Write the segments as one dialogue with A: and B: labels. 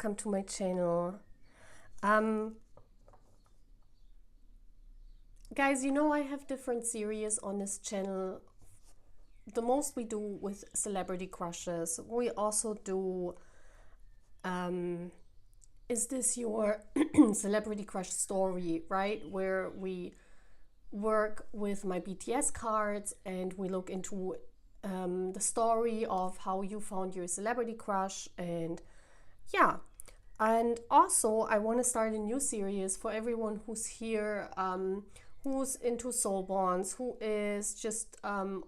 A: welcome to my channel. Guys, you know I have different series on this channel. The most we do with celebrity crushes. We also do is this your celebrity crush story, right? Where we work with my BTS cards and we look into the story of how you found your celebrity crush. And yeah, and also I want to start a new series for everyone who's here, who's into soul bonds, who is just on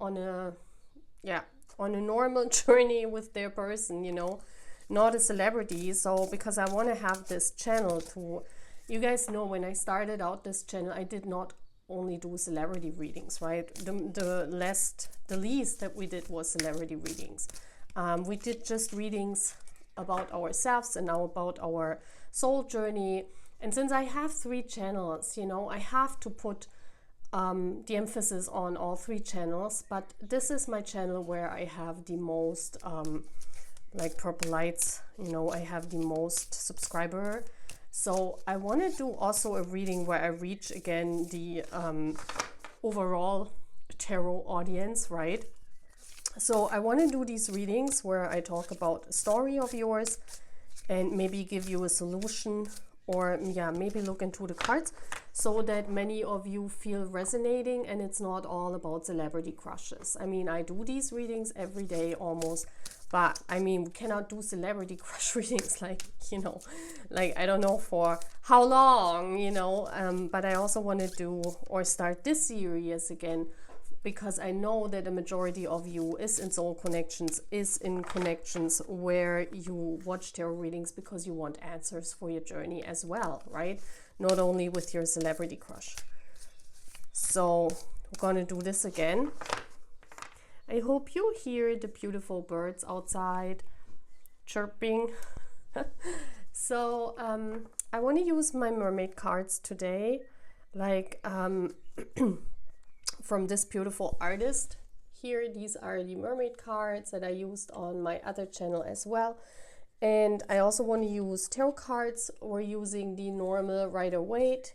A: a normal journey with their person, you know, not a celebrity. So because I want to have this channel to, you guys know, when I started out this channel, I did not only do celebrity readings, right? The least that we did was celebrity readings. We did just readings about ourselves and now about our soul journey. And since I have 3 channels, you know, I have to put the emphasis on all 3 channels. But this is my channel where I have the most, like purple lights, you know, I have the most subscriber. So I want to do also a reading where I reach again the overall tarot audience, right? So I want to do these readings where I talk about a story of yours and maybe give you a solution, or yeah, maybe look into the cards so that many of you feel resonating and it's not all about celebrity crushes. I mean, I do these readings every day almost, but I mean, we cannot do celebrity crush readings like, you know, like I don't know for how long, you know, but I also want to do or start this series again because I know that a majority of you is in soul connections, is in connections where you watch tarot readings because you want answers for your journey as well, right? Not only with your celebrity crush. So we're going to do this again. I hope you hear the beautiful birds outside chirping. So I want to use my mermaid cards today, like from this beautiful artist here. These are the mermaid cards that I used on my other channel as well. And I also want to use tarot cards. We're using the normal Rider-Waite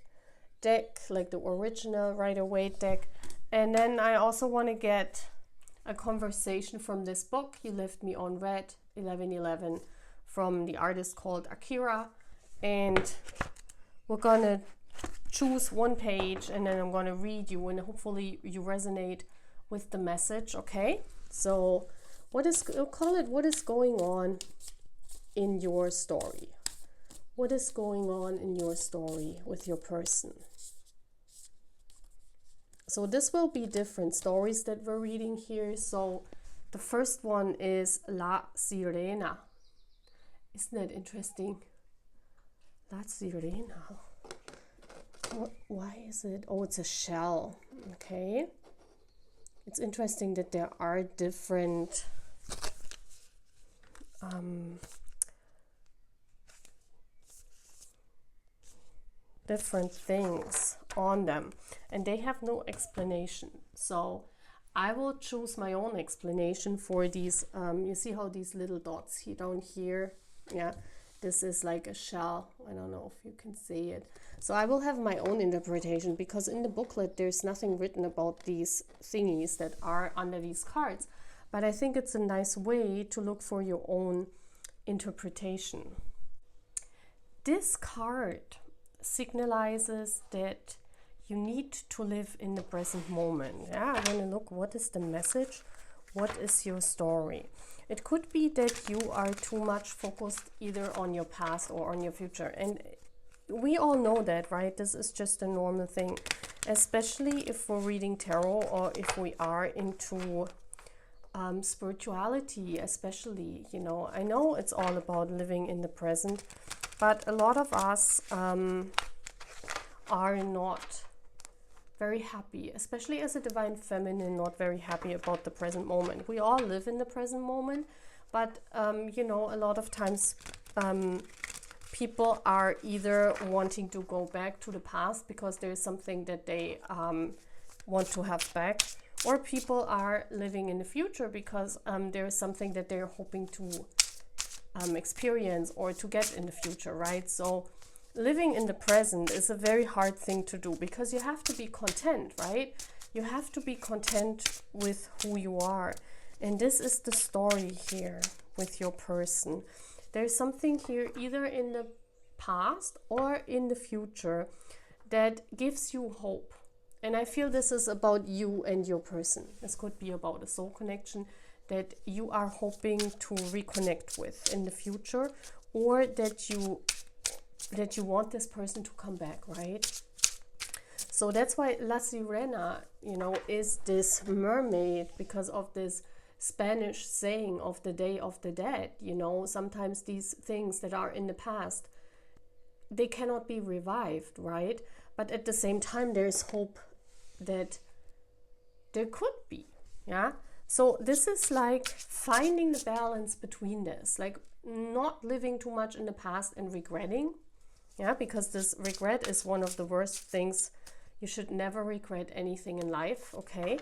A: deck, like the original Rider-Waite deck. And then I also want to get a conversation from this book, You Left Me on Red, 1111, from the artist called Akira. And we're going to choose one page and then I'm going to read you and hopefully you resonate with the message, okay? So what is, we'll call it, what is going on in your story? What is going on in your story with your person? So this will be different stories that we're reading here. So the first one is La Sirena. Isn't that interesting? La Sirena. Why is it? Oh, it's a shell. Okay. It's interesting that there are different things on them and they have no explanation. So I will choose my own explanation for these. You see how these little dots here down here, yeah, this is like a shell. I don't know if you can see it. So I will have my own interpretation because in the booklet there's nothing written about these thingies that are under these cards, but I think it's a nice way to look for your own interpretation. This card signalizes that you need to live in the present moment. Yeah, I want to look, what is the message? What is your story? It could be that you are too much focused either on your past or on your future. And we all know that, right? This is just a normal thing, especially if we're reading tarot or if we are into spirituality, especially, you know. I know it's all about living in the present, but a lot of us are not very happy, especially as a divine feminine, not very happy about the present moment. We all live in the present moment, but you know, a lot of times people are either wanting to go back to the past because there's something that they want to have back, or people are living in the future because there is something that they're hoping to experience or to get in the future, right? So living in the present is a very hard thing to do because you have to be content, right? You have to be content with who you are. And this is the story here with your person. There's something here either in the past or in the future that gives you hope. And I feel this is about you and your person. This could be about a soul connection that you are hoping to reconnect with in the future, or that you want this person to come back, right? So that's why La Sirena, is this mermaid, because of this Spanish saying of the Day of the Dead. Sometimes these things that are in the past, they cannot be revived, right? But at the same time, there's hope that there could be, yeah? So this is like finding the balance between this, like not living too much in the past and regretting, yeah? Because this regret is one of the worst things. You should never regret anything in life, okay?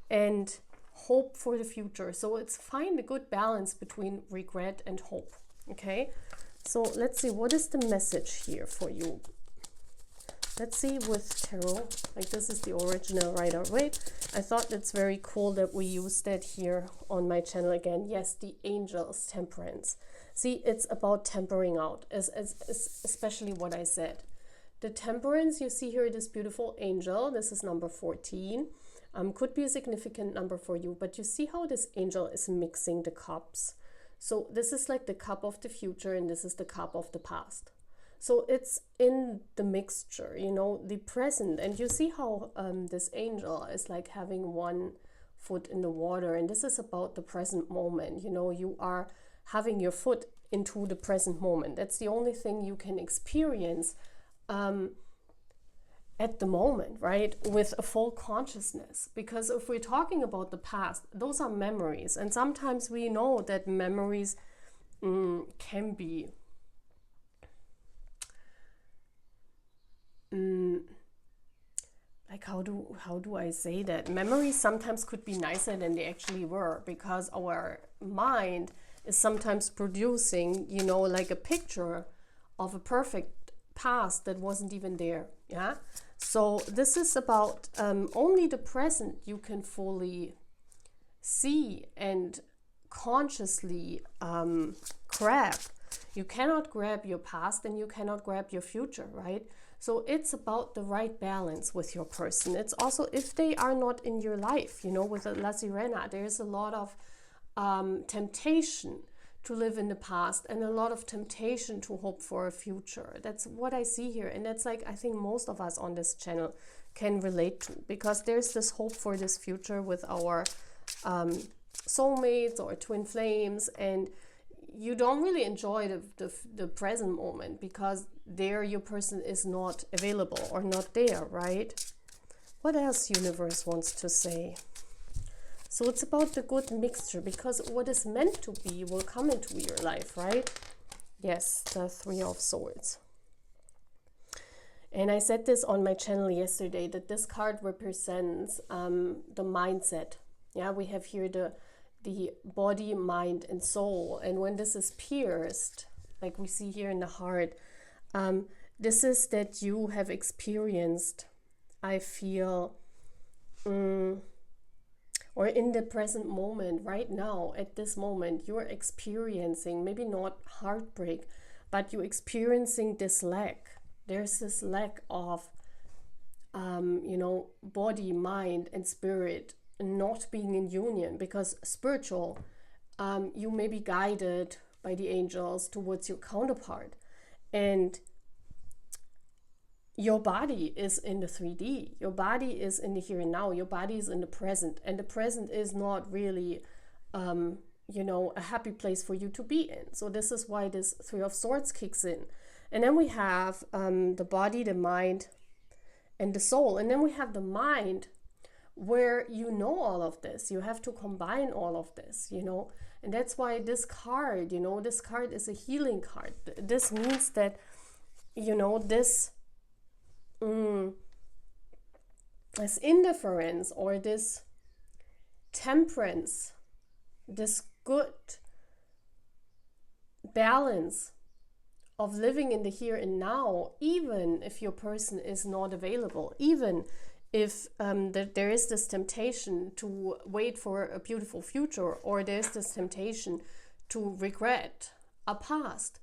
A: And hope for the future. So it's find a good balance between regret and hope, okay? So let's see, what is the message here for you? Let's see with tarot. Like, this is the original Rider-Waite. I thought it's very cool that we use that here on my channel again. Yes, the Angels, Temperance. See, it's about tempering out, especially what I said. The Temperance, you see here this beautiful angel. This is number 14. Could be a significant number for you, but you see how this angel is mixing the cups. So this is like the cup of the future, and this is the cup of the past. So it's in the mixture, the present. And you see how this angel is like having one foot in the water, and this is about the present moment. You are having your foot into the present moment. That's the only thing you can experience at the moment, right? With a full consciousness. Because if we're talking about the past, those are memories. And sometimes we know that memories can be like, how do I say that? Memories sometimes could be nicer than they actually were, because our mind is sometimes producing, like a picture of a perfect past that wasn't even there, yeah? So this is about only the present you can fully see and consciously grab. You cannot grab your past and you cannot grab your future, right? So it's about the right balance with your person. It's also if they are not in your life, with a La Sirena, there's a lot of temptation to live in the past and a lot of temptation to hope for a future. That's what I see here. And that's like, I think most of us on this channel can relate to, because there's this hope for this future with our soulmates or twin flames, and you don't really enjoy the present moment because there your person is not available or not there, right? What else universe wants to say? So it's about the good mixture, because what is meant to be will come into your life, right? Yes, the Three of Swords. And I said this on my channel yesterday, that this card represents the mindset. Yeah, we have here the body, mind, and soul. And when this is pierced, like we see here in the heart, this is that you have experienced, I feel, or in the present moment, right now, at this moment, you're experiencing, maybe not heartbreak, but you're experiencing this lack. There's this lack of, body, mind, and spirit not being in union, because spiritual, you may be guided by the angels towards your counterpart, and your body is in the 3D, your body is in the here and now, your body is in the present, and the present is not really a happy place for you to be in. So this is why this Three of Swords kicks in. And then we have the body, the mind, and the soul. And then we have the mind, where all of this, you have to combine all of this, and that's why this card, this card is a healing card. This means that, this this indifference or this temperance, this good, balance of living in the here and now, even if your person is not available, even if there is this temptation to wait for a beautiful future, or there's this temptation to regret a past.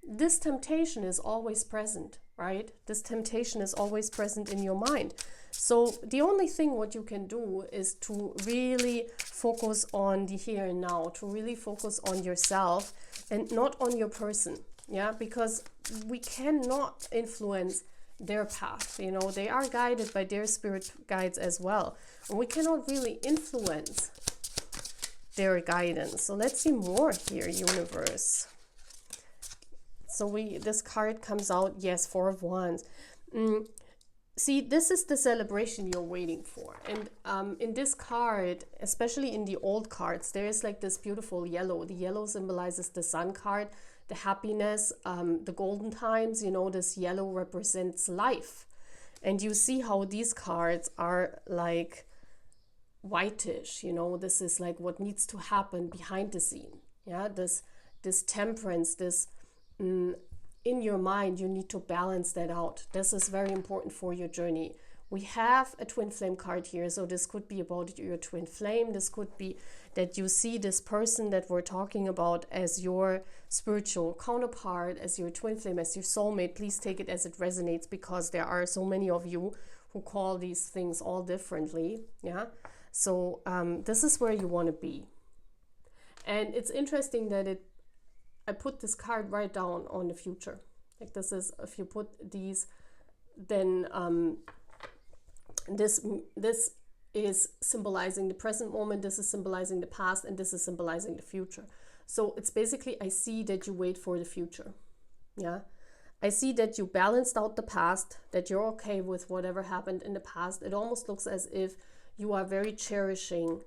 A: This temptation is always present, right? This temptation is always present in your mind. So the only thing what you can do is to really focus on the here and now, to really focus on yourself and not on your person. Yeah, because we cannot influence their path. You know, they are guided by their spirit guides as well. And we cannot really influence their guidance. So let's see more here, universe. So this card comes out, yes, Four of Wands. See, this is the celebration you're waiting for. And in this card, especially in the old cards, there is like this beautiful yellow. The yellow symbolizes the sun card, the happiness, the golden times. You know, this yellow represents life. And you see how these cards are like whitish. You know, this is like what needs to happen behind the scene. Yeah, this temperance, this in your mind, you need to balance that out. This is very important for your journey. We have a twin flame card here, so this could be about your twin flame. This could be that you see this person that we're talking about as your spiritual counterpart, as your twin flame, as your soulmate. Please take it as it resonates, because there are so many of you who call these things all differently. Yeah, so this is where you want to be. And it's interesting that I put this card right down on the future. Like this is, if you put these, then this is symbolizing the present moment, this is symbolizing the past, and this is symbolizing the future. So it's basically, I see that you wait for the future. Yeah, I see that you balanced out the past, that you're okay with whatever happened in the past. It almost looks as if you are very cherishing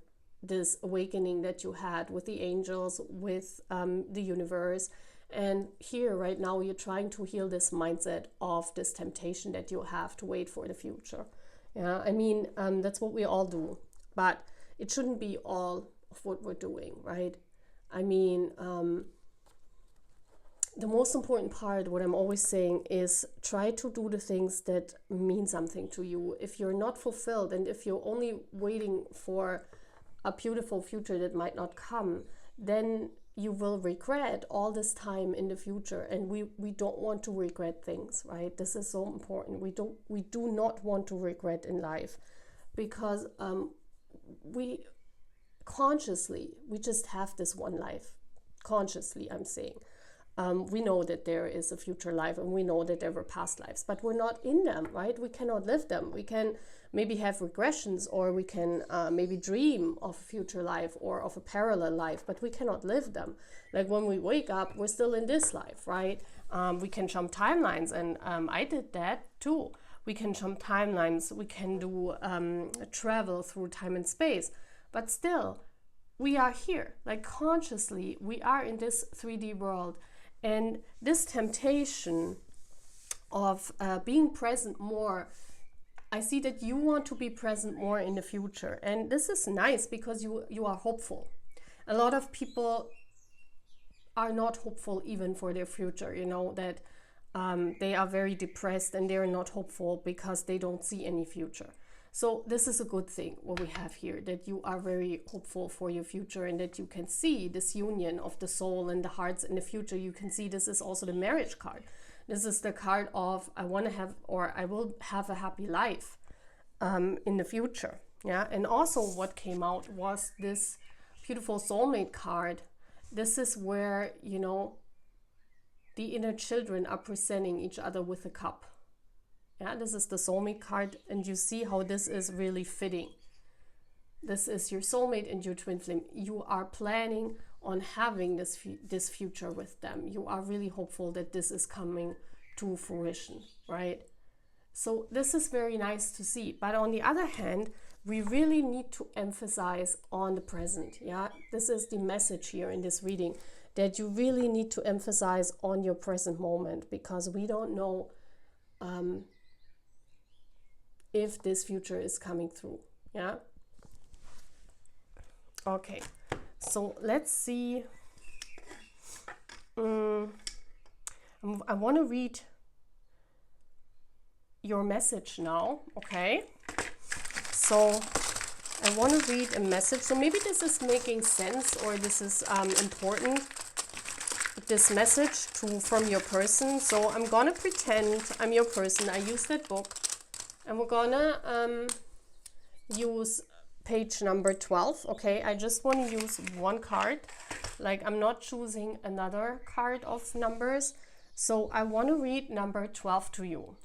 A: this awakening that you had with the angels, with the universe. And here right now you're trying to heal this mindset of this temptation that you have to wait for the future. Yeah, I mean, that's what we all do, but it shouldn't be all of what we're doing, right? I mean, the most important part, what I'm always saying, is try to do the things that mean something to you. If you're not fulfilled, and if you're only waiting for a beautiful future that might not come, then you will regret all this time in the future. And we don't want to regret things, right? This is so important. We do not want to regret in life, because we just have this one life. Consciously, I'm saying. We know that there is a future life, and we know that there were past lives, but we're not in them, right? We cannot live them. We can maybe have regressions, or we can maybe dream of a future life or of a parallel life, but we cannot live them. Like when we wake up, we're still in this life, right? We can jump timelines, and I did that too. We can jump timelines, we can do travel through time and space, but still, we are here. Like consciously, we are in this 3D world. And this temptation of being present more, I see that you want to be present more in the future. And this is nice, because you are hopeful. A lot of people are not hopeful even for their future, you know, that they are very depressed and they're not hopeful because they don't see any future. So this is a good thing, what we have here, that you are very hopeful for your future, and that you can see this union of the soul and the hearts in the future. You can see this is also the marriage card. This is the card of I want to have, or I will have a happy life in the future. Yeah, and also what came out was this beautiful soulmate card. This is where, you know, the inner children are presenting each other with a cup. Yeah, this is the soulmate card, and you see how this is really fitting. This is your soulmate and your twin flame. You are planning on having this future with them. You are really hopeful that this is coming to fruition, right? So this is very nice to see. But on the other hand, we really need to emphasize on the present. Yeah, this is the message here in this reading, that you really need to emphasize on your present moment, because we don't know if this future is coming through. Yeah. Okay, so let's see I want to read your message now, okay? So I want to read a message. So maybe this is making sense, or this is important, this message from your person. So I'm gonna pretend I'm your person. I use that book, and we're gonna use page number 12. Okay, I just want to use one card. Like, I'm not choosing another card of numbers. So I want to read number 12 to you.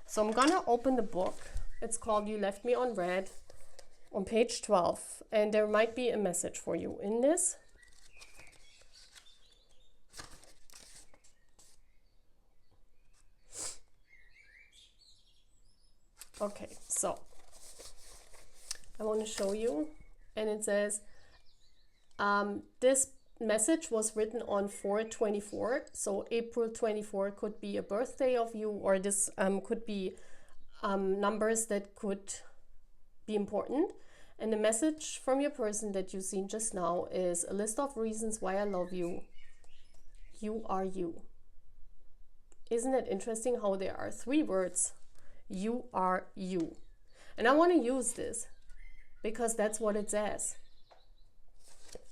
A: So I'm gonna open the book. It's called You Left Me on Red, on page 12, and there might be a message for you in this. Okay, so I want to show you, and it says this message was written on 4/24, so April 24 could be a birthday of you, or this could be numbers that could be important. And the message from your person that you've seen just now is a list of reasons why I love you. You are you. Isn't it interesting how there are 3 words? You are you. And I want to use this because that's what it says.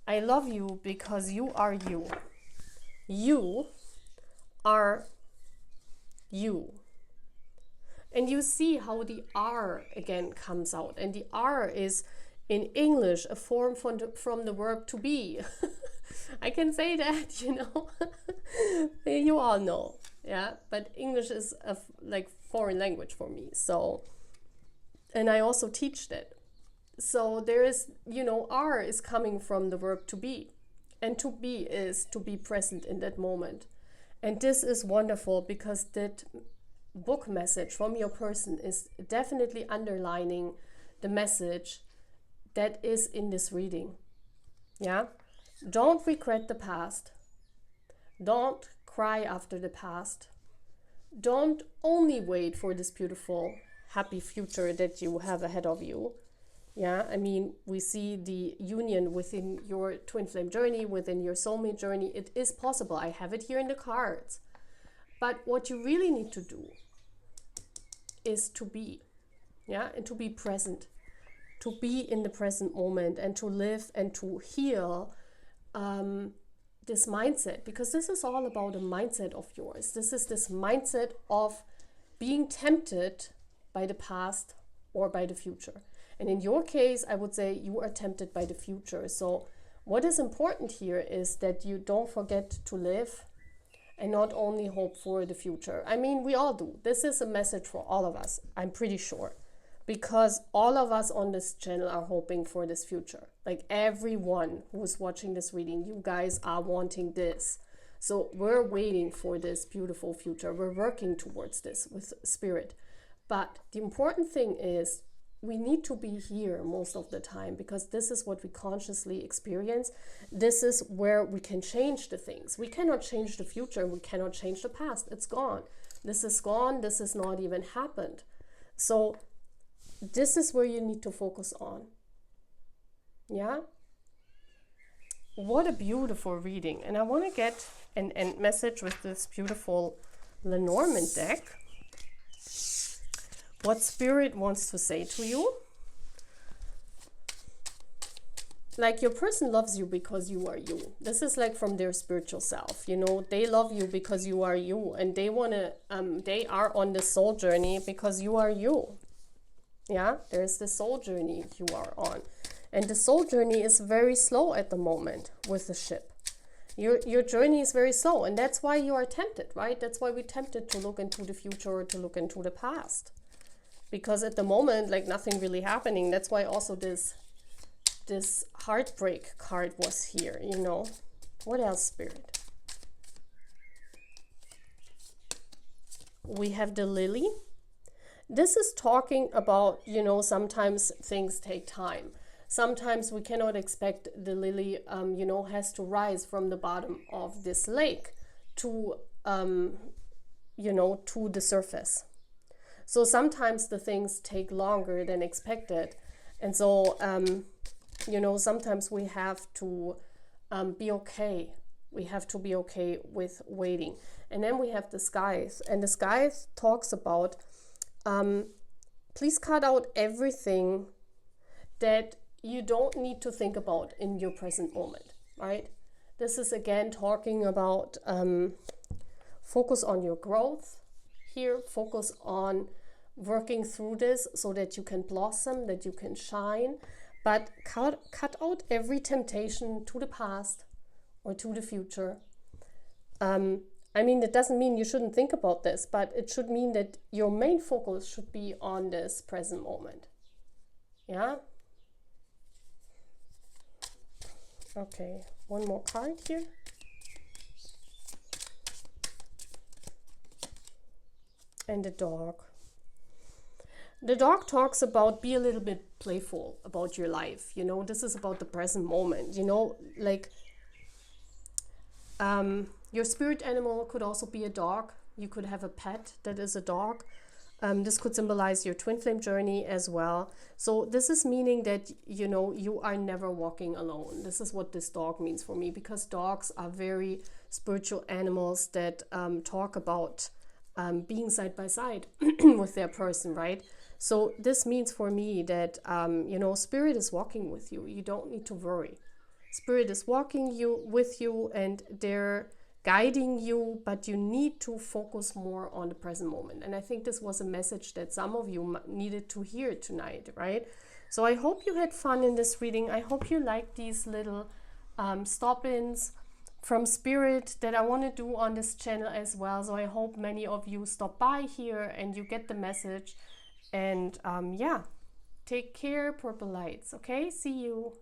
A: I love you because you are you. You are you. And you see how the R again comes out. And the R is in English a form from the verb to be. I can say that, you know. You all know. Yeah, but English is a like foreign language for me. So, and I also teach that. So there is, you know, R is coming from the verb to be. And to be is to be present in that moment. And this is wonderful because that book message from your person is definitely underlining the message that is in this reading. Yeah? Don't regret the past. Don't cry after the past. Don't only wait for this beautiful, happy future that you have ahead of you. Yeah, I mean, we see the union within your twin flame journey, within your soulmate journey. It is possible. I have it here in the cards. But what you really need to do is to be, yeah, and to be present, to be in the present moment, and to live and to heal this mindset, because this is all about a mindset of yours. This is this mindset of being tempted by the past or by the future. And in your case, I would say you are tempted by the future. So what is important here is that you don't forget to live and not only hope for the future. I mean, we all do. This is a message for all of us, I'm pretty sure. Because all of us on this channel are hoping for this future. Like everyone who's watching this reading, you guys are wanting this. So we're waiting for this beautiful future. We're working towards this with spirit. But the important thing is we need to be here most of the time, because this is what we consciously experience. This is where we can change the things. We cannot change the future. We cannot change the past. It's gone. This is gone. This has not even happened. So this is where you need to focus on. Yeah? What a beautiful reading. And I want to get an end message with this beautiful Lenormand deck. What Spirit wants to say to you. Like, your person loves you because you are you. This is like from their spiritual self. You know, they love you because you are you. And they want to, they are on the soul journey because you are you. Yeah, there's the soul journey you are on. And the soul journey is very slow at the moment with the ship. Your journey is very slow. And that's why you are tempted, right? That's why we're tempted to look into the future or to look into the past. Because at the moment, like, nothing really happening. That's why also this heartbreak card was here, you know. What else, Spirit? We have the Lily. This is talking about, you know, sometimes things take time. Sometimes we cannot expect the lily, you know, has to rise from the bottom of this lake to, you know, to the surface. So sometimes the things take longer than expected. And so, you know, sometimes we have to be okay We have to be okay with waiting. And then we have the skies. And the skies talks about, please cut out everything that you don't need to think about in your present moment, right? This is again talking about focus on your growth here, focus on working through this so that you can blossom, that you can shine, but cut out every temptation to the past or to the future. I mean, it doesn't mean you shouldn't think about this, but it should mean that your main focus should be on this present moment. Yeah? Okay, one more card here. And the dog. The dog talks about be a little bit playful about your life. You know, this is about the present moment. You know, like your spirit animal could also be a dog. You could have a pet that is a dog. This could symbolize your twin flame journey as well. So this is meaning that, you know, you are never walking alone. This is what this dog means for me, because dogs are very spiritual animals that talk about being side by side with their person, right? So this means for me that, you know, spirit is walking with you. You don't need to worry. Spirit is walking with you and they're guiding you, but you need to focus more on the present moment. And I think this was a message that some of you needed to hear tonight, right? So I hope you had fun in this reading. I hope you liked these little stop-ins from spirit that I want to do on this channel as well. So I hope many of you stop by here and you get the message. And yeah, take care, Purple Lights. Okay, see you.